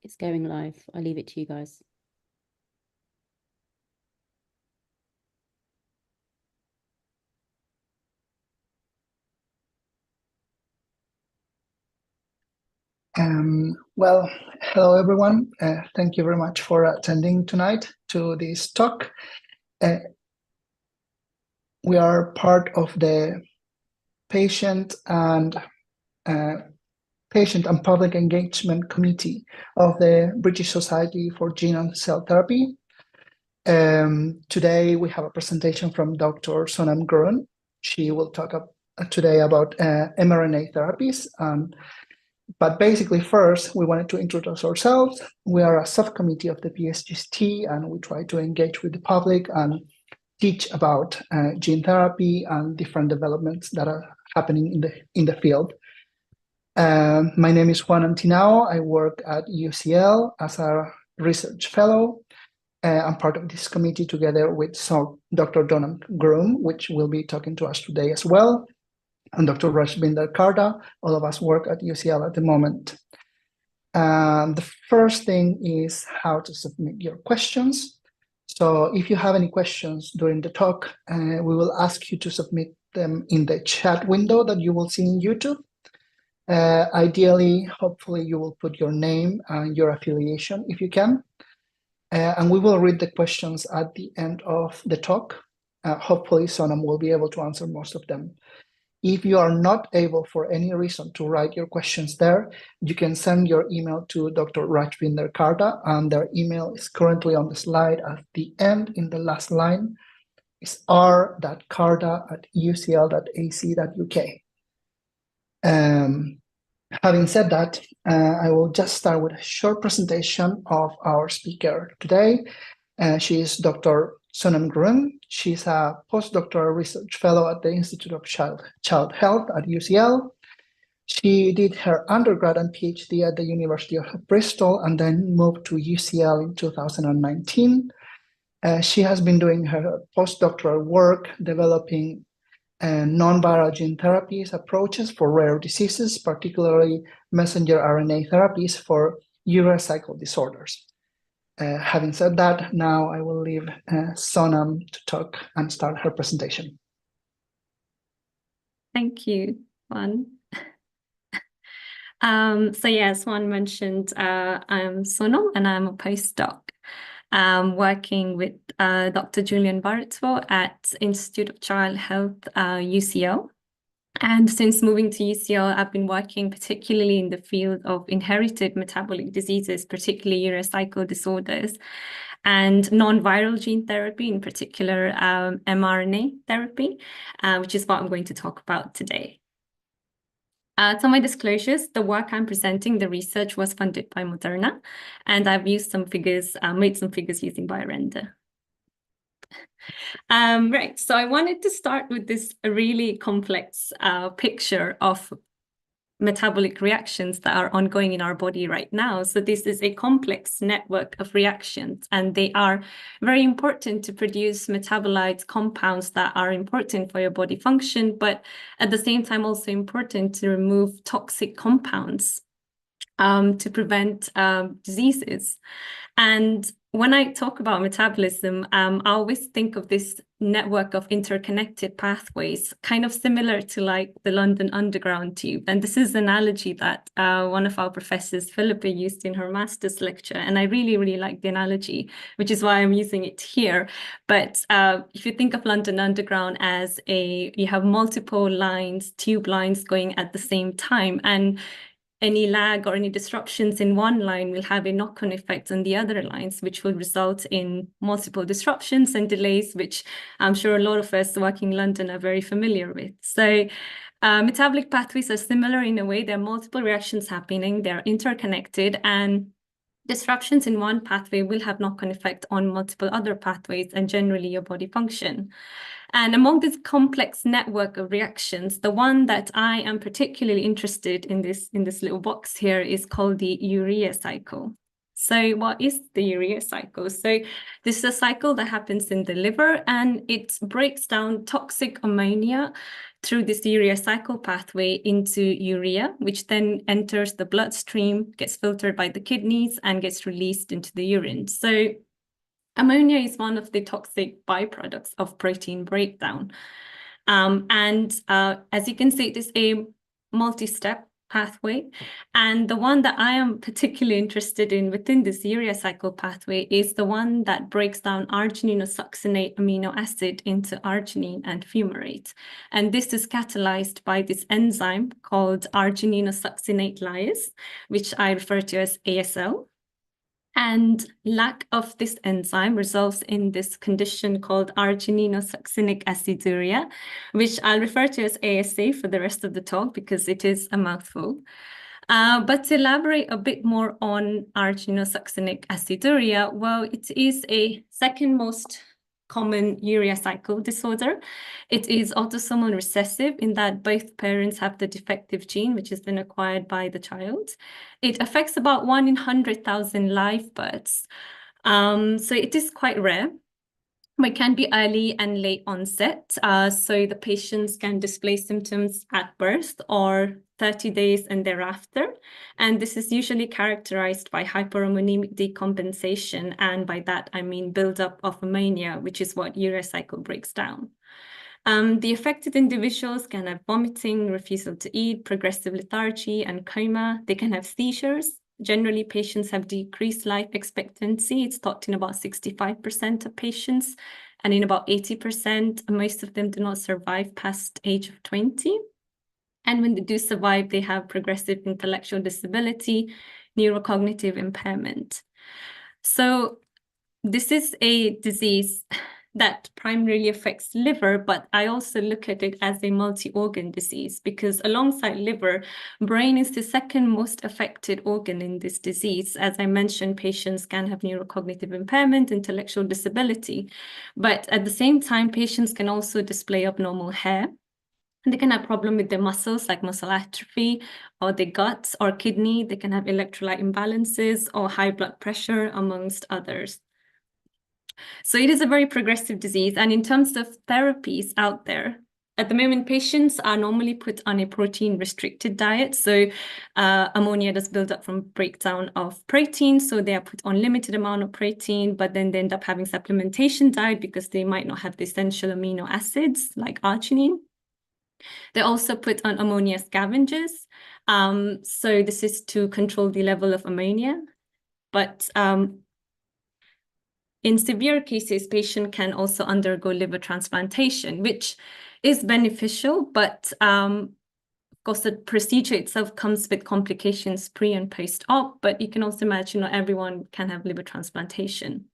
It's going live. I leave it to you guys. Well, hello everyone. Thank you very much for attending tonight to this talk. We are part of the patient and public engagement committee of the British Society for Gene and Cell Therapy. Today we have a presentation from Dr. Sonam Gurung. She will talk today about mRNA therapies. But basically, first, we wanted to introduce ourselves. We are a subcommittee of the BSGCT, and we try to engage with the public and teach about gene therapy and different developments that are happening in the field. My name is Juan Antinao. I work at UCL as a research fellow. I'm part of this committee together with Dr. Gurung, which will be talking to us today as well, and Dr. Rajbinder Karda. All of us work at UCL at the moment. The first thing is how to submit your questions. So if you have any questions during the talk, we will ask you to submit them in the chat window that you will see in YouTube. Ideally, hopefully you will put your name and your affiliation if you can. And we will read the questions at the end of the talk. Hopefully Sonam will be able to answer most of them. If you are not able for any reason to write your questions there, you can send your email to Dr. Rajbinder Karda, and their email is currently on the slide at the end in the last line. It's r.karda@ucl.ac.uk. Having said that, I will just start with a short presentation of our speaker today. She is Dr. Sonam Gurung. She's a postdoctoral research fellow at the Institute of Child Health at UCL. She did her undergrad and PhD at the University of Bristol and then moved to UCL in 2019. She has been doing her postdoctoral work developing non-viral gene therapies approaches for rare diseases, particularly messenger RNA therapies for urea cycle disorders. Having said that, now I will leave Sonam to talk and start her presentation. Thank you, Juan. So yes, Juan mentioned I'm Sonam and I'm a postdoc working with Dr. Julian Barretto at Institute of Child Health, UCL. And since moving to UCL, I've been working particularly in the field of inherited metabolic diseases, particularly urea cycle disorders, and non-viral gene therapy, in particular mRNA therapy, which is what I'm going to talk about today. So my disclosures, the work I'm presenting, the research was funded by Moderna, and I've used some figures, made some figures using biorender. Right, so I wanted to start with this really complex picture of metabolic reactions that are ongoing in our body right now. So this is a complex network of reactions, and they are very important to produce metabolites, compounds that are important for your body function, but at the same time also important to remove toxic compounds to prevent diseases. And when I talk about metabolism, I always think of this network of interconnected pathways, kind of similar to like the London Underground tube. And this is an analogy that one of our professors, Philippa, used in her master's lecture. And I really, really like the analogy, which is why I'm using it here. But if you think of London Underground as you have multiple lines, tube lines going at the same time, and any lag or any disruptions in one line will have a knock-on effect on the other lines, which will result in multiple disruptions and delays, which I'm sure a lot of us working in London are very familiar with. So metabolic pathways are similar in a way. There are multiple reactions happening, they're interconnected, and disruptions in one pathway will have knock-on effect on multiple other pathways and generally your body function. And among this complex network of reactions, the one that I am particularly interested in this little box here is called the urea cycle. So what is the urea cycle? So this is a cycle that happens in the liver, and it breaks down toxic ammonia through this urea cycle pathway into urea, which then enters the bloodstream, gets filtered by the kidneys, and gets released into the urine. So ammonia is one of the toxic byproducts of protein breakdown. As you can see, it is a multi-step pathway. And the one that I am particularly interested in within this urea cycle pathway is the one that breaks down argininosuccinate amino acid into arginine and fumarate. And this is catalyzed by this enzyme called argininosuccinate lyase, which I refer to as ASL. And lack of this enzyme results in this condition called argininosuccinic aciduria, which I'll refer to as ASA for the rest of the talk because it is a mouthful. But to elaborate a bit more on argininosuccinic aciduria, well, it is a second most common urea cycle disorder. It is autosomal recessive in that both parents have the defective gene, which has been acquired by the child. It affects about 1 in 100,000 live births. So it is quite rare. It can be early and late onset. So the patients can display symptoms at birth or 30 days and thereafter. And this is usually characterized by hyperammonemic decompensation. And by that, I mean buildup of ammonia, which is what urea cycle breaks down. The affected individuals can have vomiting, refusal to eat, progressive lethargy, and coma. They can have seizures. Generally, patients have decreased life expectancy. It's thought in about 65% of patients, and in about 80%, most of them do not survive past age of 20. And when they do survive, they have progressive intellectual disability, neurocognitive impairment. So this is a disease that primarily affects liver, but I also look at it as a multi-organ disease because alongside liver, brain is the second most affected organ in this disease. As I mentioned, patients can have neurocognitive impairment, intellectual disability, but at the same time, patients can also display abnormal hair. And they can have problem with their muscles like muscle atrophy or their guts or kidney. They can have electrolyte imbalances or high blood pressure, amongst others. So it is a very progressive disease. And in terms of therapies out there, at the moment, patients are normally put on a protein-restricted diet. So ammonia does build up from breakdown of protein. So they are put on limited amount of protein, but then they end up having supplementation diet because they might not have the essential amino acids like arginine. They're also put on ammonia scavengers. So this is to control the level of ammonia. But in severe cases, patient can also undergo liver transplantation, which is beneficial, but of course, the procedure itself comes with complications pre and post-op, but you can also imagine not everyone can have liver transplantation,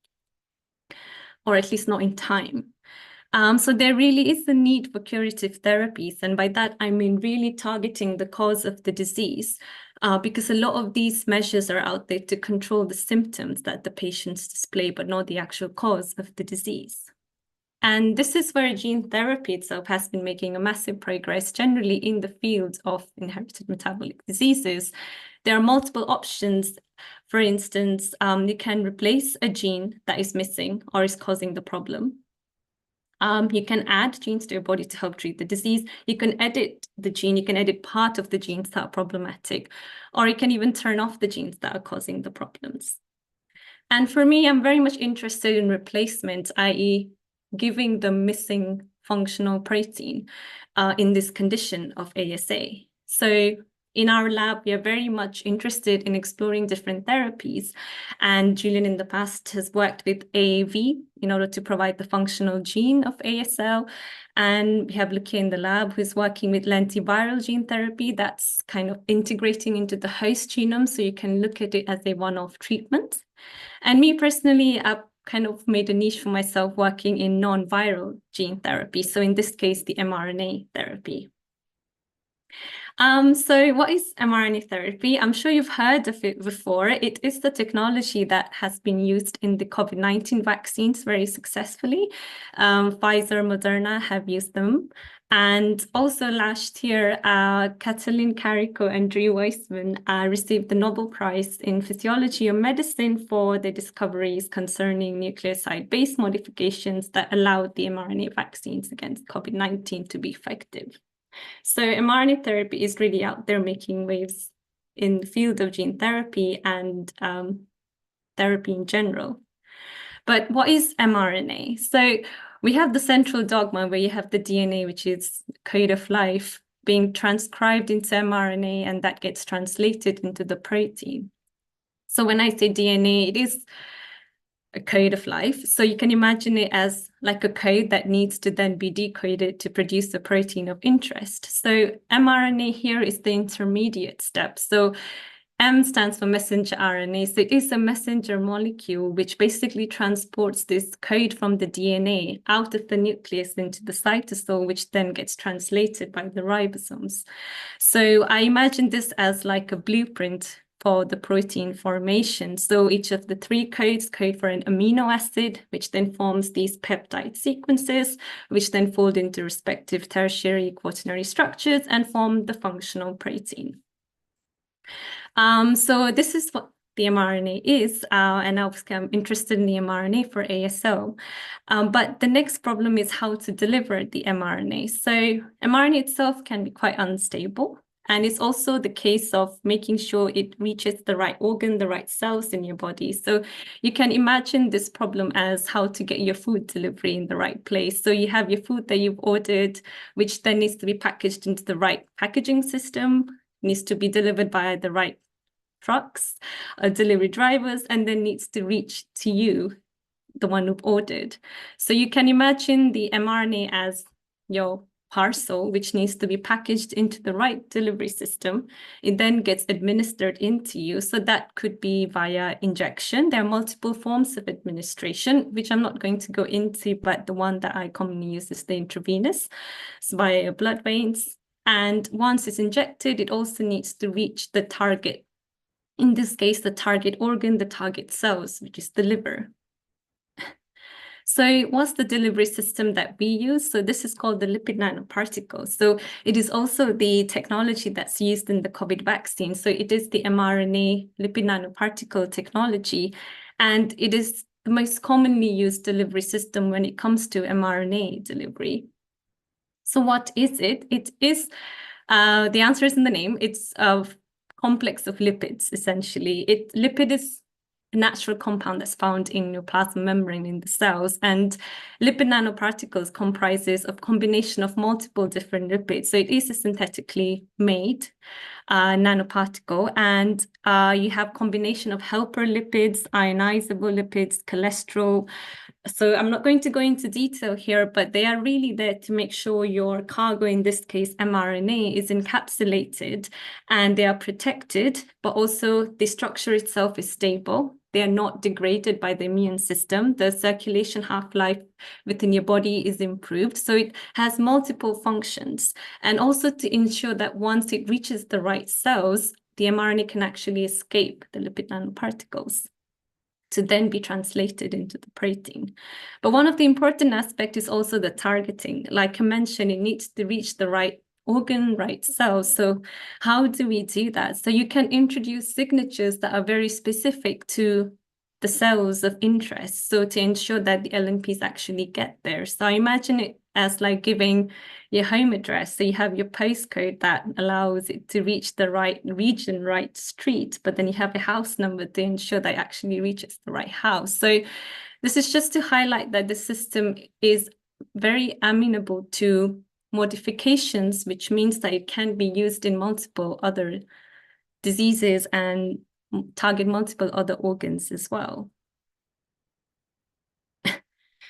or at least not in time. So there really is the need for curative therapies. And by that, I mean really targeting the cause of the disease, because a lot of these measures are out there to control the symptoms that the patients display, but not the actual cause of the disease. And this is where gene therapy itself has been making a massive progress, generally in the field of inherited metabolic diseases. There are multiple options. For instance, you can replace a gene that is missing or is causing the problem. You can add genes to your body to help treat the disease. You can edit the gene. You can edit part of the genes that are problematic, or you can even turn off the genes that are causing the problems. And for me, I'm very much interested in replacement, i.e. giving the missing functional protein in this condition of ASA. So in our lab, we are very much interested in exploring different therapies. And Julian in the past has worked with AAV in order to provide the functional gene of ASL. And we have Lucia in the lab who's working with lentiviral gene therapy that's kind of integrating into the host genome. So you can look at it as a one-off treatment. And me personally, I've kind of made a niche for myself working in non-viral gene therapy. So in this case, the mRNA therapy. So what is mRNA therapy? I'm sure you've heard of it before. It is the technology that has been used in the COVID-19 vaccines very successfully. Pfizer, Moderna have used them. And also last year, Katalin Kariko and Drew Weissman received the Nobel Prize in Physiology or Medicine for their discoveries concerning nucleoside-based modifications that allowed the mRNA vaccines against COVID-19 to be effective. So mRNA therapy is really out there making waves in the field of gene therapy and therapy in general. But what is mRNA? So we have the central dogma where you have the DNA, which is code of life, being transcribed into mRNA, and that gets translated into the protein. So when I say DNA, it is a code of life. So you can imagine it as like a code that needs to then be decoded to produce a protein of interest. So mRNA here is the intermediate step. So M stands for messenger RNA. So it is a messenger molecule which basically transports this code from the DNA out of the nucleus into the cytosol, which then gets translated by the ribosomes. So I imagine this as like a blueprint for the protein formation. So each of the three codes code for an amino acid, which then forms these peptide sequences, which then fold into respective tertiary quaternary structures and form the functional protein. So this is what the mRNA is, and obviously I'm interested in the mRNA for ASO. But the next problem is how to deliver the mRNA. So mRNA itself can be quite unstable, and it's also the case of making sure it reaches the right organ, the right cells in your body. So you can imagine this problem as how to get your food delivery in the right place. So you have your food that you've ordered, which then needs to be packaged into the right packaging system, needs to be delivered by the right trucks, delivery drivers, and then needs to reach to you, the one who've ordered. So you can imagine the mRNA as your parcel, which needs to be packaged into the right delivery system. It then gets administered into you. So that could be via injection. There are multiple forms of administration, which I'm not going to go into, but the one that I commonly use is the intravenous, so via your blood veins. And once it's injected, it also needs to reach the target. In this case, the target organ, the target cells, which is the liver. So what's the delivery system that we use? So this is called the lipid nanoparticle. So it is also the technology that's used in the COVID vaccine. So it is the mRNA lipid nanoparticle technology, and it is the most commonly used delivery system when it comes to mRNA delivery. So what is it? It is, the answer is in the name. It's a complex of lipids, essentially. Lipid is a natural compound that's found in your plasma membrane in the cells, and lipid nanoparticles comprises of combination of multiple different lipids. So it is a synthetically made nanoparticle, and you have combination of helper lipids, ionizable lipids, cholesterol. So I'm not going to go into detail here, but they are really there to make sure your cargo, in this case mRNA, is encapsulated and they are protected, but also the structure itself is stable. They are not degraded by the immune system. The circulation half-life within your body is improved. So it has multiple functions. And also to ensure that once it reaches the right cells, the mRNA can actually escape the lipid nanoparticles to then be translated into the protein. But one of the important aspects is also the targeting. Like I mentioned, it needs to reach the right organ, right cells. So how do we do that? So you can introduce signatures that are very specific to the cells of interest, so to ensure that the LNPs actually get there. So I imagine it as like giving your home address. So you have your postcode that allows it to reach the right region, right street, but then you have a house number to ensure that it actually reaches the right house. So this is just to highlight that the system is very amenable to modifications, which means that it can be used in multiple other diseases and target multiple other organs as well.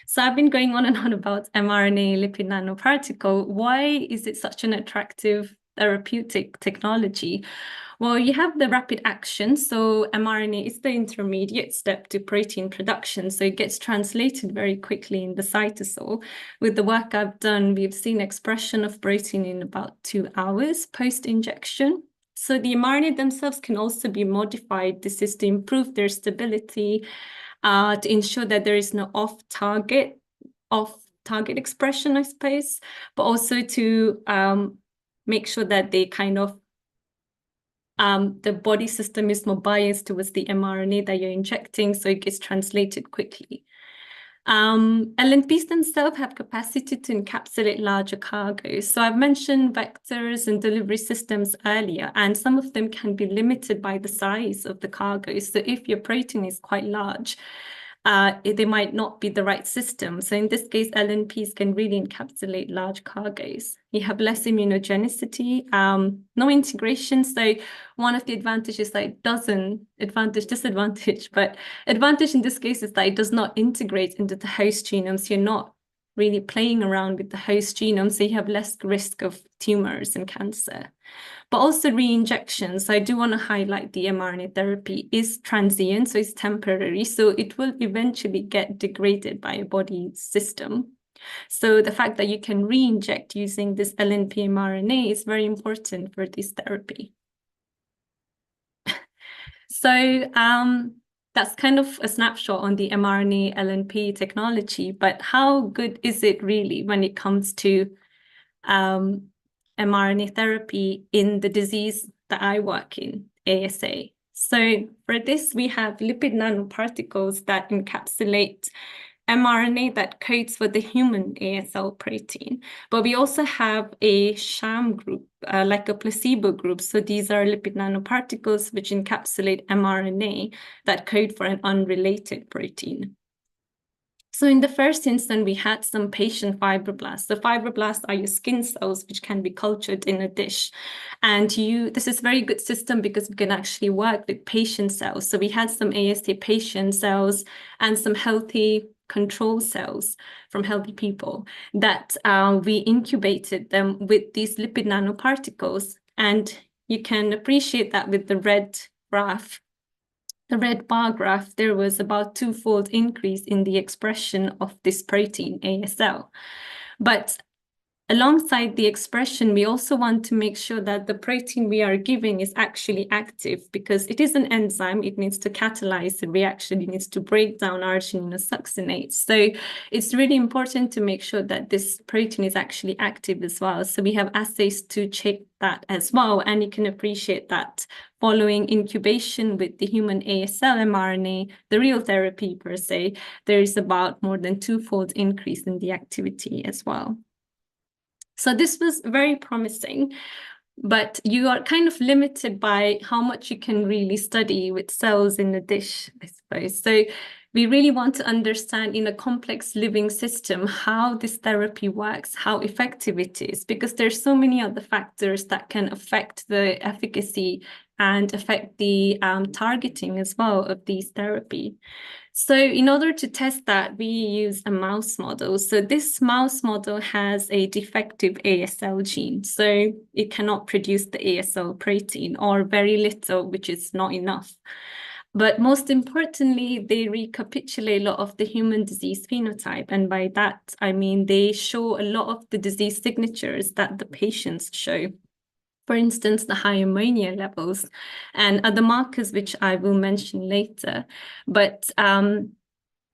So I've been going on and on about mRNA lipid nanoparticle. Why is it such an attractive therapeutic technology? Well, you have the rapid action. So mRNA is the intermediate step to protein production. So it gets translated very quickly in the cytosol. With the work I've done, we've seen expression of protein in about 2 hours post-injection. So the mRNA themselves can also be modified. This is to improve their stability, to ensure that there is no off-target, target expression, I suppose, but also to make sure that they kind of the body system is more biased towards the mRNA that you're injecting, so it gets translated quickly. LNPs themselves have capacity to encapsulate larger cargoes. So I've mentioned vectors and delivery systems earlier, and some of them can be limited by the size of the cargoes. So if your protein is quite large, they might not be the right system. So in this case, LNPs can really encapsulate large cargoes. You have less immunogenicity, no integration. So one of the advantages that it doesn't, disadvantage, but advantage in this case is that it does not integrate into the host genome. So you're not really playing around with the host genome. So you have less risk of tumors and cancer. But also re-injection. So I do want to highlight the mRNA therapy is transient, so it's temporary. So it will eventually get degraded by a body system. So the fact that you can re-inject using this LNP mRNA is very important for this therapy. So that's kind of a snapshot on the mRNA LNP technology, but how good is it really when it comes to mRNA therapy in the disease that I work in, ASA. So for this, we have lipid nanoparticles that encapsulate mRNA that codes for the human ASL protein. But we also have a sham group, like a placebo group. So these are lipid nanoparticles which encapsulate mRNA that code for an unrelated protein. So in the first instance, we had some patient fibroblasts. The fibroblasts are your skin cells, which can be cultured in a dish. And this is a very good system because we can actually work with patient cells. So we had some ASA patient cells and some healthy control cells from healthy people that we incubated them with these lipid nanoparticles. And you can appreciate that with the red graph. The red bar graph, there was about twofold increase in the expression of this protein, ASL. But alongside the expression, we also want to make sure that the protein we are giving is actually active because it is an enzyme. It needs to catalyze the reaction. It needs to break down argininosuccinate. So it's really important to make sure that this protein is actually active as well. So we have assays to check that as well. And you can appreciate that following incubation with the human ASL mRNA, the real therapy per se, there is about more than twofold increase in the activity as well. So this was very promising, but you are kind of limited by how much you can really study with cells in a dish, I suppose. So we really want to understand in a complex living system how this therapy works, how effective it is, because there's so many other factors that can affect the efficacy and affect the targeting as well of these therapy. So in order to test that, we use a mouse model. So this mouse model has a defective ASL gene. So it cannot produce the ASL protein or very little, which is not enough. But most importantly, they recapitulate a lot of the human disease phenotype. And by that, I mean, they show a lot of the disease signatures that the patients show. For instance, the high ammonia levels and other markers, which I will mention later. But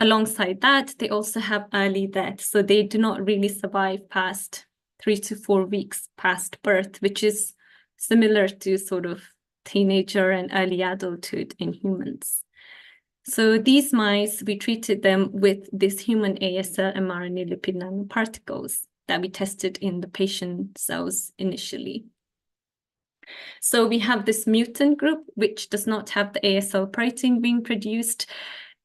alongside that, they also have early death. So they do not really survive past 3 to 4 weeks past birth, which is similar to sort of teenager and early adulthood in humans. So these mice, we treated them with this human ASL mRNA lipid nanoparticles that we tested in the patient cells initially. So we have this mutant group, which does not have the ASL protein being produced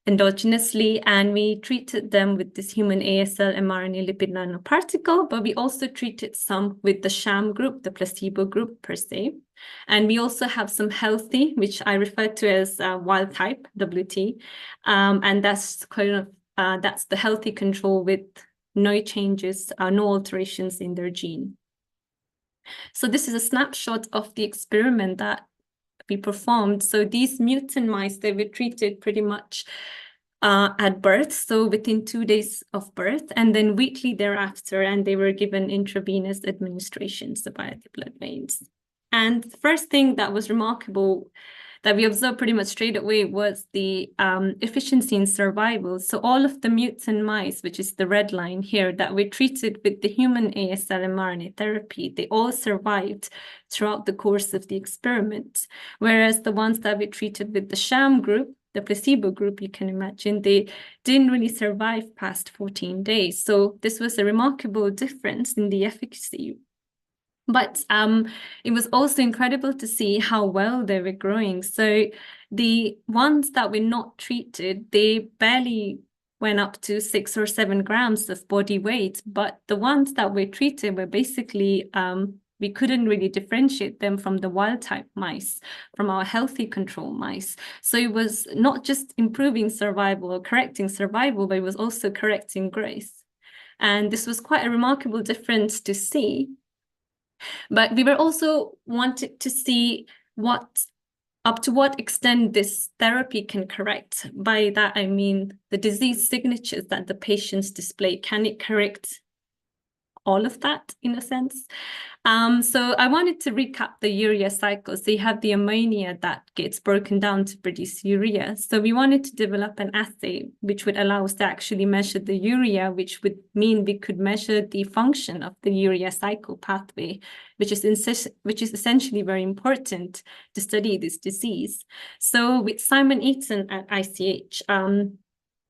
endogenously, and we treated them with this human ASL mRNA lipid nanoparticle, but we also treated some with the sham group, the placebo group per se. And we also have some healthy, which I refer to as wild type, WT, and that's kind of, that's the healthy control with no changes, no alterations in their gene. So this is a snapshot of the experiment that we performed. So these mutant mice, they were treated pretty much at birth, so within 2 days of birth, and then weekly thereafter, and they were given intravenous administrations via the blood veins. And the first thing that was remarkable that we observed pretty much straight away was the efficiency in survival. So all of the mutant mice, which is the red line here, that were treated with the human ASL mRNA therapy, they all survived throughout the course of the experiment. Whereas the ones that were treated with the sham group, the placebo group, you can imagine, they didn't really survive past 14 days. So this was a remarkable difference in the efficacy. But it was also incredible to see how well they were growing. So the ones that were not treated, they barely went up to 6 or 7 grams of body weight. But the ones that were treated were basically, we couldn't really differentiate them from the wild type mice, from our healthy control mice. So it was not just improving survival or correcting survival, but it was also correcting growth. And this was quite a remarkable difference to see. But we were also wanted to see up to what extent this therapy can correct. By that, I mean the disease signatures that the patients display. Can it correct all of that in a sense? So I wanted to recap the urea cycle. So you have the ammonia that gets broken down to produce urea. So we wanted to develop an assay which would allow us to actually measure the urea, which would mean we could measure the function of the urea cycle pathway, which is essentially very important to study this disease. So with Simon Eaton at ICH,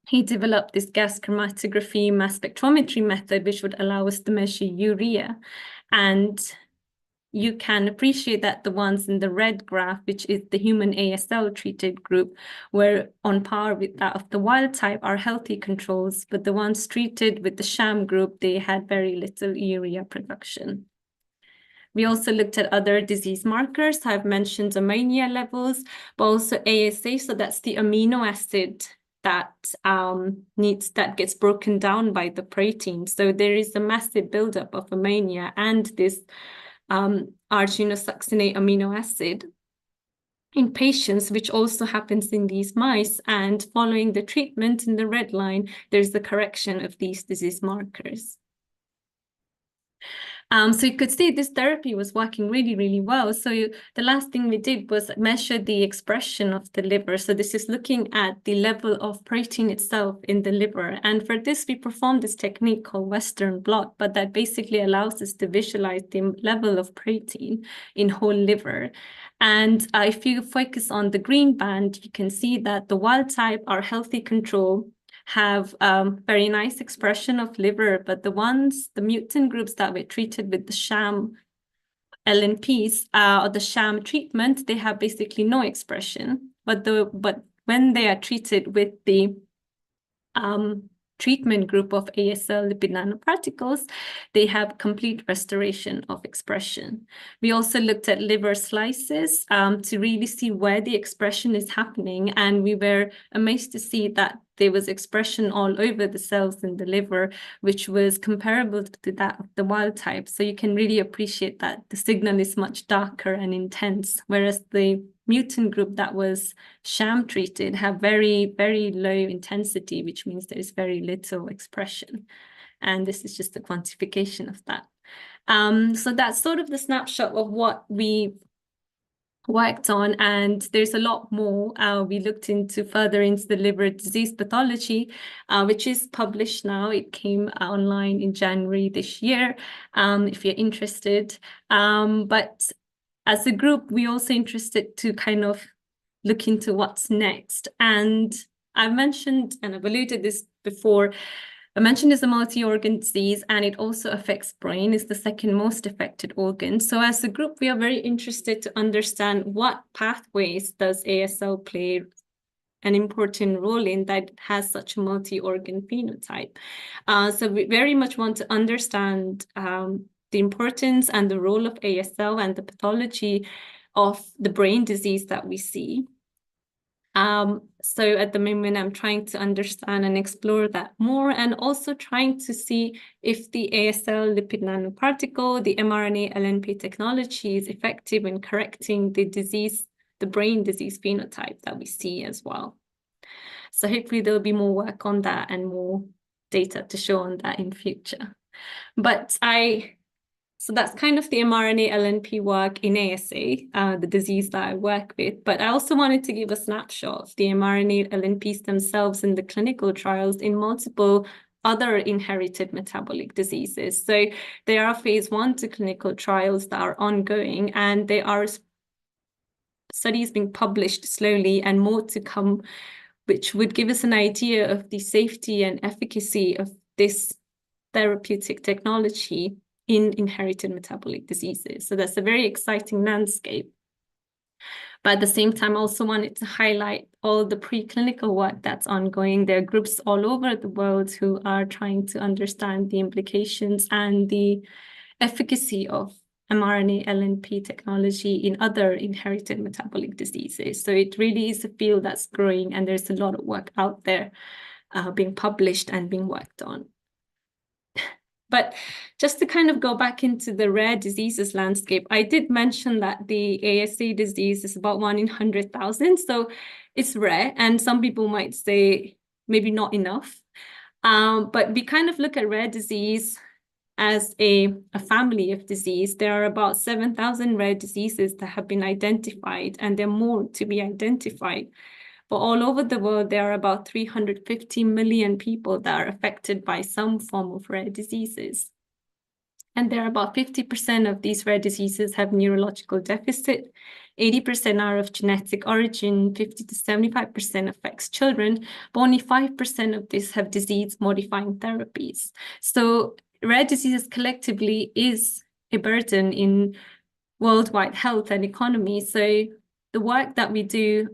he developed this gas chromatography mass spectrometry method, which would allow us to measure urea. And you can appreciate that the ones in the red graph, which is the human ASL treated group, were on par with that of the wild type, are healthy controls, but the ones treated with the sham group, they had very little urea production. We also looked at other disease markers. I've mentioned ammonia levels, but also ASA, so that's the amino acid that gets broken down by the protein. So there is a massive buildup of ammonia and this argininosuccinate amino acid in patients, which also happens in these mice. And following the treatment in the red line, there's the correction of these disease markers. So you could see this therapy was working really, really well. So the last thing we did was measure the expression of the liver. So this is looking at the level of protein itself in the liver. And for this, we performed this technique called Western blot, but that basically allows us to visualize the level of protein in whole liver. And if you focus on the green band, you can see that the wild type, our healthy control, have very nice expression of liver, but the mutant groups that were treated with the sham LNPs or the sham treatment, they have basically no expression. But when they are treated with the treatment group of ASL lipid nanoparticles, they have complete restoration of expression. We also looked at liver slices to really see where the expression is happening, and we were amazed to see that there was expression all over the cells in the liver, which was comparable to that of the wild type. So you can really appreciate that the signal is much darker and intense, whereas the mutant group that was sham treated have very, very low intensity, which means there is very little expression. And this is just a quantification of that. So that's sort of the snapshot of what we worked on, and there's a lot more. We looked further into the liver disease pathology, which is published now. It came online in January this year, if you're interested. But as a group, we're also interested to kind of look into what's next. And I've mentioned, and I've alluded this before, I mentioned it's a multi-organ disease, and it also affects brain. It's the second most affected organ. So as a group, we are very interested to understand what pathways does ASL play an important role in that has such a multi-organ phenotype. So we very much want to understand the importance and the role of ASL and the pathology of the brain disease that we see. So at the moment, I'm trying to understand and explore that more, and also trying to see if the ASL lipid nanoparticle, the mRNA LNP technology is effective in correcting the brain disease phenotype that we see as well. So hopefully there'll be more work on that and more data to show on that in future. But I So that's kind of the mRNA LNP work in ASA, the disease that I work with. But I also wanted to give a snapshot of the mRNA LNPs themselves in the clinical trials in multiple other inherited metabolic diseases. So there are phase 1 to clinical trials that are ongoing, and there are studies being published slowly and more to come, which would give us an idea of the safety and efficacy of this therapeutic technology in inherited metabolic diseases. So that's a very exciting landscape. But at the same time, I also wanted to highlight all the preclinical work that's ongoing. There are groups all over the world who are trying to understand the implications and the efficacy of mRNA LNP technology in other inherited metabolic diseases. So it really is a field that's growing, and there's a lot of work out there being published and being worked on. But just to kind of go back into the rare diseases landscape, I did mention that the ASA disease is about 1 in 100,000. So it's rare, and some people might say maybe not enough. But we kind of look at rare disease as a family of disease. There are about 7,000 rare diseases that have been identified, and there are more to be identified. But all over the world, there are about 350 million people that are affected by some form of rare diseases. And there are about 50% of these rare diseases have neurological deficit, 80% are of genetic origin, 50 to 75% affects children, but only 5% of this have disease-modifying therapies. So rare diseases collectively is a burden in worldwide health and economy. So the work that we do,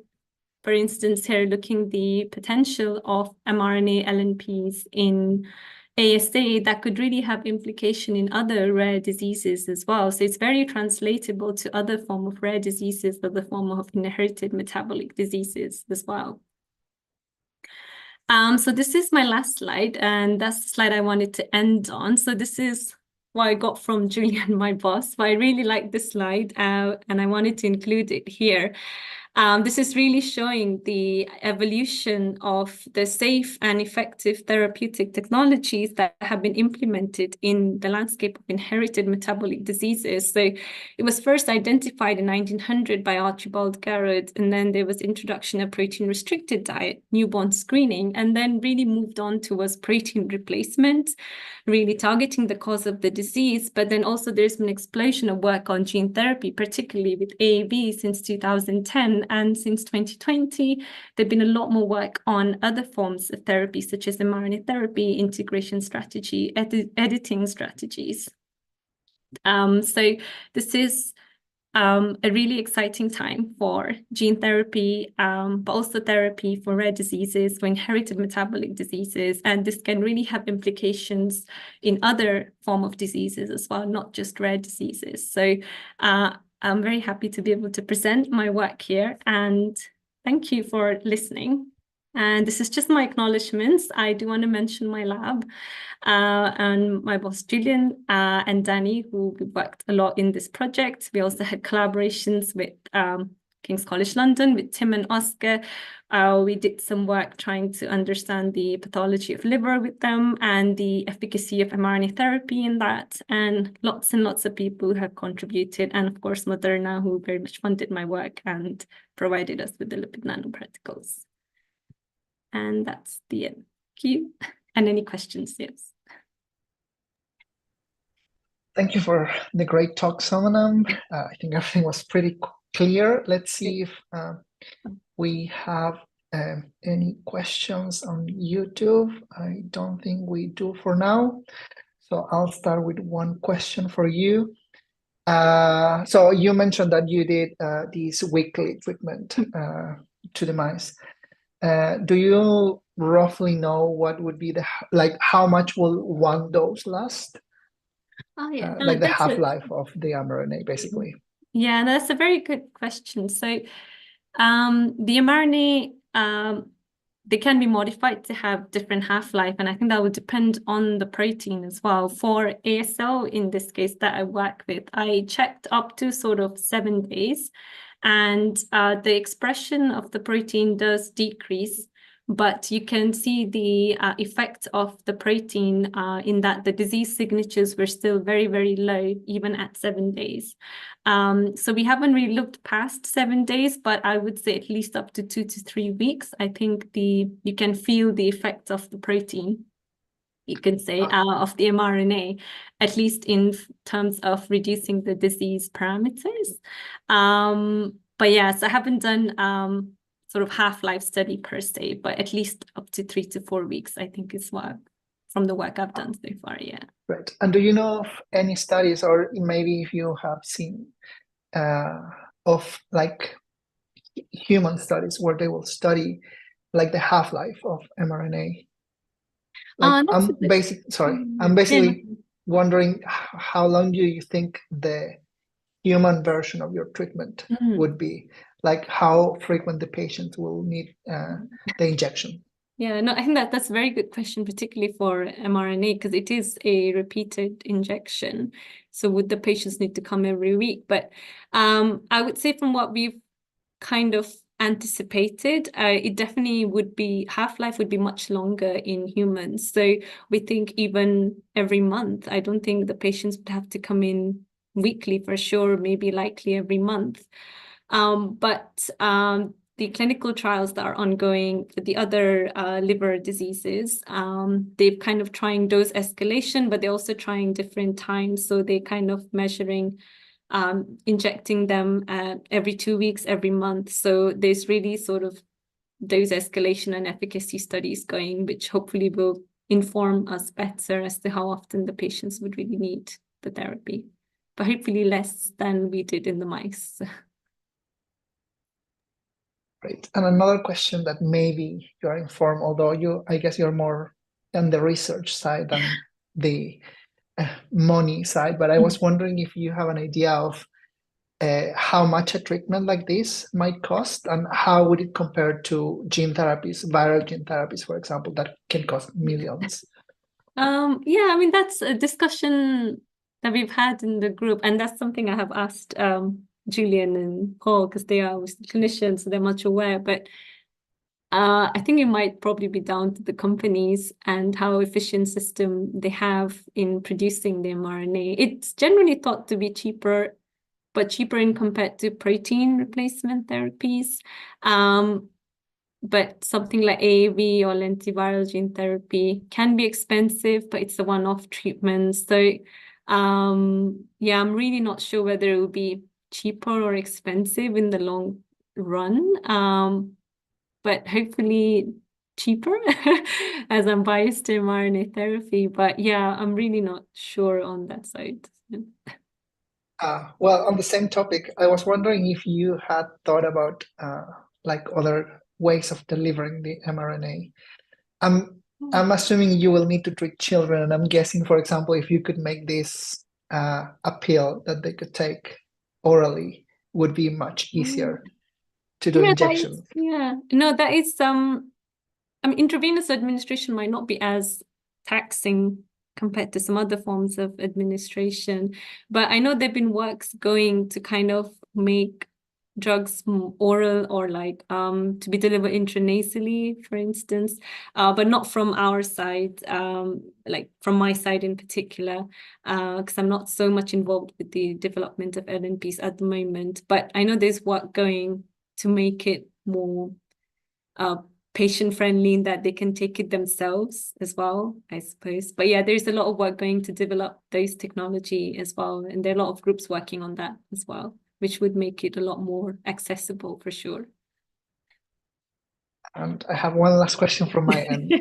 for instance, here looking the potential of mRNA LNPs in ASA, that could really have implication in other rare diseases as well. So it's very translatable to other form of rare diseases, other form of inherited metabolic diseases as well. So this is my last slide, and that's the slide I wanted to end on. So this is what I got from Julian, my boss, but I really like this slide, and I wanted to include it here. This is really showing the evolution of the safe and effective therapeutic technologies that have been implemented in the landscape of inherited metabolic diseases. So it was first identified in 1900 by Archibald Garrod, and then there was introduction of protein-restricted diet, newborn screening, and then really moved on towards protein replacement, really targeting the cause of the disease. But then also there's been an explosion of work on gene therapy, particularly with AAV since 2010. And since 2020, there's been a lot more work on other forms of therapy, such as mRNA therapy, integration strategy, editing strategies. So this is a really exciting time for gene therapy, but also therapy for rare diseases, for inherited metabolic diseases. And this can really have implications in other form of diseases as well, not just rare diseases. So I'm very happy to be able to present my work here, and thank you for listening. And this is just my acknowledgements. I do want to mention my lab and my boss, Julian, and Danny, who worked a lot in this project. We also had collaborations with King's College London, with Tim and Oscar. We did some work trying to understand the pathology of liver with them and the efficacy of mRNA therapy in that. And lots of people who have contributed. And of course, Moderna, who very much funded my work and provided us with the lipid nanoparticles. And that's the end. Thank you. And any questions? Yes. Thank you for the great talk, Sonam. I think everything was pretty clear. Let's see if we have any questions on YouTube. I don't think we do for now. So I'll start with one question for you. So you mentioned that you did this weekly treatment to the mice. Do you roughly know what would be how much will one dose last? Oh, yeah. Like the half-life of the mRNA, basically. Yeah, that's a very good question. So the mRNA, they can be modified to have different half-life, and I think that would depend on the protein as well. For ASL, in this case that I work with, I checked up to sort of 7 days, and the expression of the protein does decrease but you can see the effect of the protein in that the disease signatures were still very, very low, even at 7 days. So we haven't really looked past 7 days, but I would say at least up to 2 to 3 weeks. I think you can feel the effect of the protein, you can say, of the mRNA, at least in terms of reducing the disease parameters. But yes, I haven't done sort of half-life study per se, but at least up to 3 to 4 weeks, I think is what, from the work I've done so far, yeah. Right. And do you know of any studies, or maybe if you have seen of like human studies where they will study like the half-life of mRNA? Like I'm basically wondering how long do you think the human version of your treatment would be? Like how frequent the patient will need the injection? Yeah, no, I think that's a very good question, particularly for mRNA, because it is a repeated injection. So would the patients need to come every week? But I would say from what we've kind of anticipated, it definitely would be, half-life would be much longer in humans. So we think even every month. I don't think the patients would have to come in weekly for sure, maybe likely every month. But the clinical trials that are ongoing for the other liver diseases, they're kind of trying dose escalation, but they're also trying different times. So they're kind of measuring injecting them every 2 weeks, every month. So there's really sort of dose escalation and efficacy studies going, which hopefully will inform us better as to how often the patients would really need the therapy, but hopefully less than we did in the mice. Great. And another question that maybe you are informed, although I guess you're more on the research side than the money side, but I was wondering if you have an idea of how much a treatment like this might cost, and how would it compare to gene therapies, viral gene therapies, for example, that can cost millions? Yeah, I mean, that's a discussion that we've had in the group, and that's something I have asked Julian and Paul, because they are clinicians, so they're much aware. But I think it might probably be down to the companies and how efficient system they have in producing the mRNA. It's generally thought to be cheaper, but cheaper in compared to protein replacement therapies. But something like AAV or lentiviral gene therapy can be expensive, but it's a one-off treatment. So yeah, I'm really not sure whether it will be cheaper or expensive in the long run. But hopefully cheaper, as I'm biased to mRNA therapy. But yeah, I'm really not sure on that side. Well, on the same topic, I was wondering if you had thought about like other ways of delivering the mRNA. I'm assuming you will need to treat children, and I'm guessing, for example, if you could make this a pill that they could take orally, would be much easier to do injection. No, that is I mean, intravenous administration might not be as taxing compared to some other forms of administration, but I know there've been works going to kind of make drugs oral, or like to be delivered intranasally, for instance, but not from our side, like from my side in particular, because I'm not so much involved with the development of LNPs at the moment. But I know there's work going to make it more patient friendly, in that they can take it themselves as well, I suppose. But yeah, there's a lot of work going to develop those technology as well, and there are a lot of groups working on that as well, which would make it a lot more accessible for sure. And I have one last question from my end.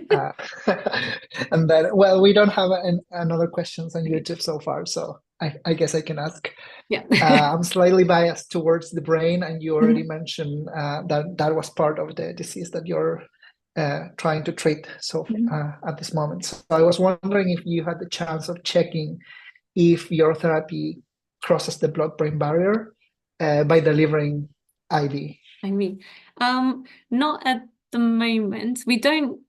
And then, well, we don't have another questions on YouTube so far, so I guess I can ask. Yeah. I'm slightly biased towards the brain, and you already mentioned that was part of the disease that you're trying to treat at this moment. So I was wondering if you had the chance of checking if your therapy crosses the blood-brain barrier by delivering IV. I mean, not at the moment. We don't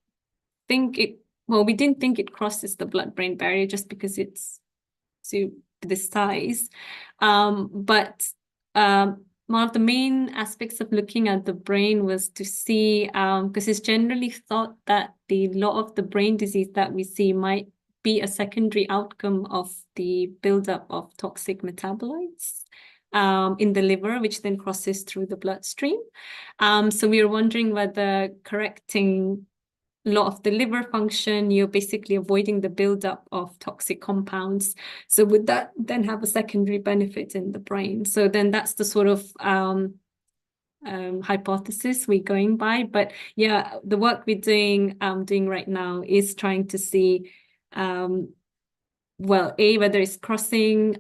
think it, well, we didn't think it crosses the blood-brain barrier just because it's to this size. But one of the main aspects of looking at the brain was to see, because it's generally thought that a lot of the brain disease that we see might be a secondary outcome of the buildup of toxic metabolites in the liver, which then crosses through the bloodstream. So we were wondering whether correcting a lot of the liver function, you're basically avoiding the buildup of toxic compounds. So would that then have a secondary benefit in the brain? So then that's the sort of hypothesis we're going by. But yeah, the work we're doing right now is trying to see, well, whether it's crossing,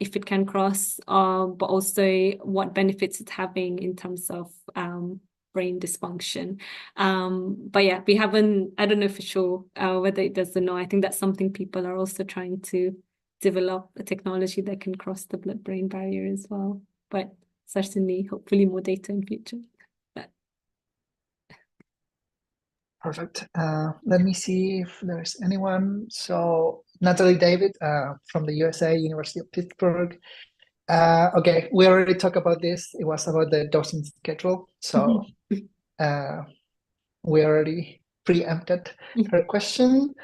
if it can cross, but also what benefits it's having in terms of brain dysfunction. But yeah, we haven't, I don't know for sure whether it does or not. I think that's something people are also trying to develop, a technology that can cross the blood-brain barrier as well. But certainly, hopefully more data in future. Perfect. Let me see if there's anyone. So Natalie David from the USA, University of Pittsburgh. Okay, we already talked about this. It was about the dosing schedule. So we already preempted her question.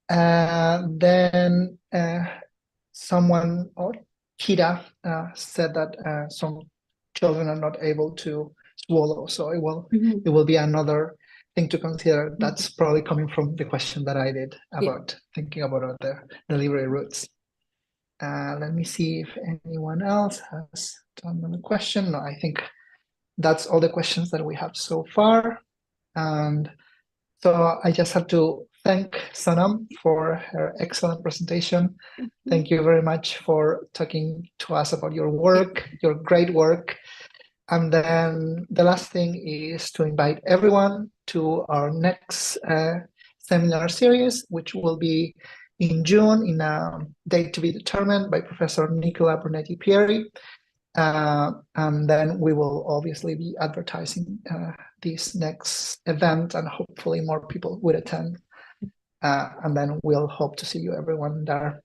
Then someone, or Kira, said that some children are not able to swallow. So it will be another thing to consider. That's probably coming from the question that I did about thinking about the delivery routes. Let me see if anyone else has done a question. No, I think that's all the questions that we have so far. And so I just have to thank Sonam for her excellent presentation. Thank you very much for talking to us about your work, your great work. And then the last thing is to invite everyone to our next seminar series, which will be in June in a date to be determined by Professor Nicola Brunetti-Pieri. And then we will obviously be advertising this next event, and hopefully more people would attend. And then we'll hope to see you everyone there.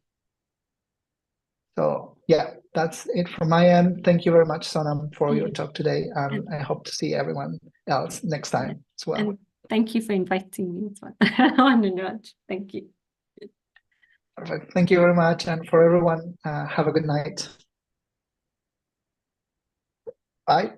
So yeah, that's it from my end. Thank you very much, Sonam, for your talk today. And I hope to see everyone else next time as well. And thank you for inviting me as well. Thank you. Perfect. Thank you very much. And for everyone, have a good night. Bye.